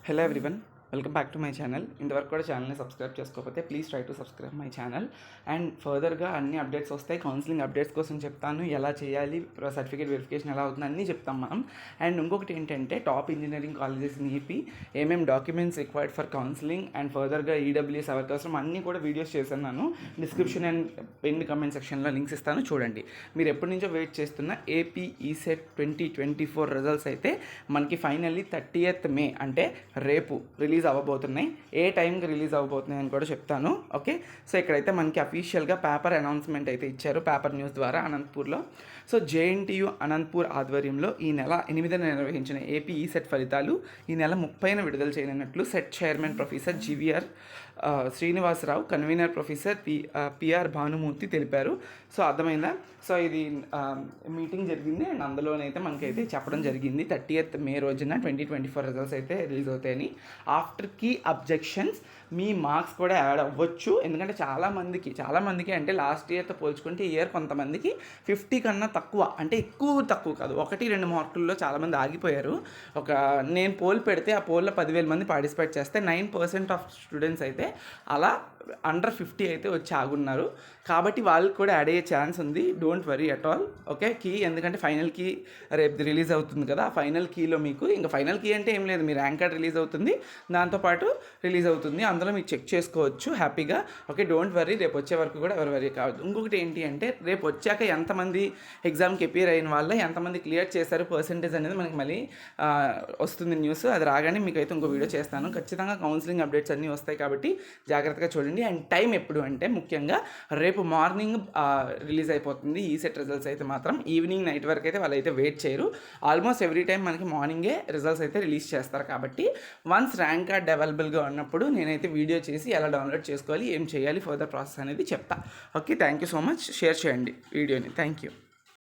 Hello everyone, welcome back to my channel. ఇంతవరకు కూడా ఛానల్ని సబ్స్క్రైబ్ చేసుకోకపోతే please try to subscribe my channel. And ఫర్దర్గా అన్ని అప్డేట్స్ వస్తాయి. కౌన్సిలింగ్ అప్డేట్స్ కోసం చెప్తాను, ఎలా చేయాలి, సర్టిఫికేట్ వెరిఫికేషన్ ఎలా అవుతుంది అన్నీ చెప్తాం మనం. అండ్ ఇంకొకటి ఏంటంటే top engineering colleges in AP ఏమేమి documents required for counselling and ఫర్దర్గా ఈడబ్ల్యూఎస్ ఎవరికి అవసరం అన్నీ కూడా వీడియోస్ చేస్తున్నాను. డిస్క్రిప్షన్ అండ్ పిన్ కమెంట్ సెక్షన్లో లింక్స్ ఇస్తాను, చూడండి. మీరు ఎప్పటి నుంచో వెయిట్ చేస్తున్న ఏపీ ఈసెట్ 2024 రిజల్ట్స్ అయితే మనకి ఫైనల్లీ 30th మే అంటే రేపు రిలీజ్ అవ్వబోతున్నాయి. ఏ టైంకి రిలీజ్ అవ్వబోతున్నాయి అని కూడా చెప్తాను. ఓకే, సో ఇక్కడైతే మనకి అఫీషియల్గా పేపర్ అనౌన్స్మెంట్ అయితే ఇచ్చారు పేపర్ న్యూస్ ద్వారా అనంతపూర్లో. సో జేఎన్టీయూ అనంతపూర్ ఆధ్వర్యంలో ఈ నెల 8న నిర్వహించిన ఏపీ ఈసెట్ ఫలితాలు ఈ నెల 30న విడుదల చేయనున్నట్లు SET chairman professor GVR Srinivasarao, convener professor PR Bhanumurthy తెలిపారు. సో అర్థమైందా? సో ఇది మీటింగ్ జరిగింది అండ్ అందులోనైతే మనకైతే చెప్పడం జరిగింది 30th మే రోజున 2024 రిజల్ట్స్ అయితే రిలీజ్ అవుతాయని. ఆఫ్టర్ కీ అబ్జెక్షన్స్ మీ మార్క్స్ కూడా యాడ్ అవ్వచ్చు. ఎందుకంటే చాలామందికి అంటే లాస్ట్ ఇయర్తో పోల్చుకుంటే ఈ ఇయర్ కొంతమందికి 50 కన్నా తక్కువ, అంటే తక్కువ కాదు, 1-2 మార్కుల్లో చాలామంది ఆగిపోయారు. నేను పోల్ పెడితే ఆ పోల్లో 10,000 మంది పార్టిసిపేట్ చేస్తే 9% ఆఫ్ స్టూడెంట్స్ అయితే అలా అండర్ 50 అయితే వచ్చి ఆగున్నారు. కాబట్టి వాళ్ళకి కూడా యాడ్ అయ్యే ఛాన్స్ ఉంది. Don't worry at all. Okay, key ఎందుకంటే ఫైనల్ కీ రేపు రిలీజ్ అవుతుంది కదా, ఆ ఫైనల్ కీలో మీకు ఇంకా ఫైనల్ కీ అంటే ఏం లేదు, మీ ర్యాంక్ కార్డ్ రిలీజ్ అవుతుంది, దాంతోపాటు రిలీజ్ అవుతుంది, అందులో మీరు చెక్ చేసుకోవచ్చు హ్యాపీగా. ఓకే, డోంట్ వరీ, రేపు వచ్చే వరకు కూడా ఎవరు వరీ కావద్దు. ఇంకొకటి ఏంటి అంటే రేపు వచ్చాక ఎంతమంది ఎగ్జామ్కి అపియర్ అయిన వాళ్ళ ఎంతమంది క్లియర్ చేశారు పర్సెంటేజ్ అనేది మనకి మళ్ళీ వస్తుంది న్యూస్. అది రాగానే మీకు అయితే ఇంకో వీడియో చేస్తాను. ఖచ్చితంగా కౌన్సిలింగ్ అప్డేట్స్ అన్నీ వస్తాయి కాబట్టి జాగ్రత్తగా చూడండి. అండ్ టైం ఎప్పుడు అంటే ముఖ్యంగా రేపు మార్నింగ్ రిలీజ్ అయిపోతుంది ఈ సెట్ రిజల్ట్స్ అయితే. మాత్రం ఈవినింగ్ నైట్ వరకు అయితే వాళ్ళైతే వెయిట్ చేయరు. ఆల్మోస్ట్ ఎవ్రీ టైం మనకి మార్నింగే రిజల్ట్స్ అయితే రిలీజ్ చేస్తారు. కాబట్టి వన్స్ ర్యాంక్ కార్డ్ అవైలబుల్గా ఉన్నప్పుడు నేనైతే వీడియో చేసి ఎలా డౌన్లోడ్ చేసుకోవాలి, ఏం చేయాలి, ఫర్దర్ ప్రాసెస్ అనేది చెప్తా. Okay, thank you so much. Share చేయండి వీడియోని. Thank you.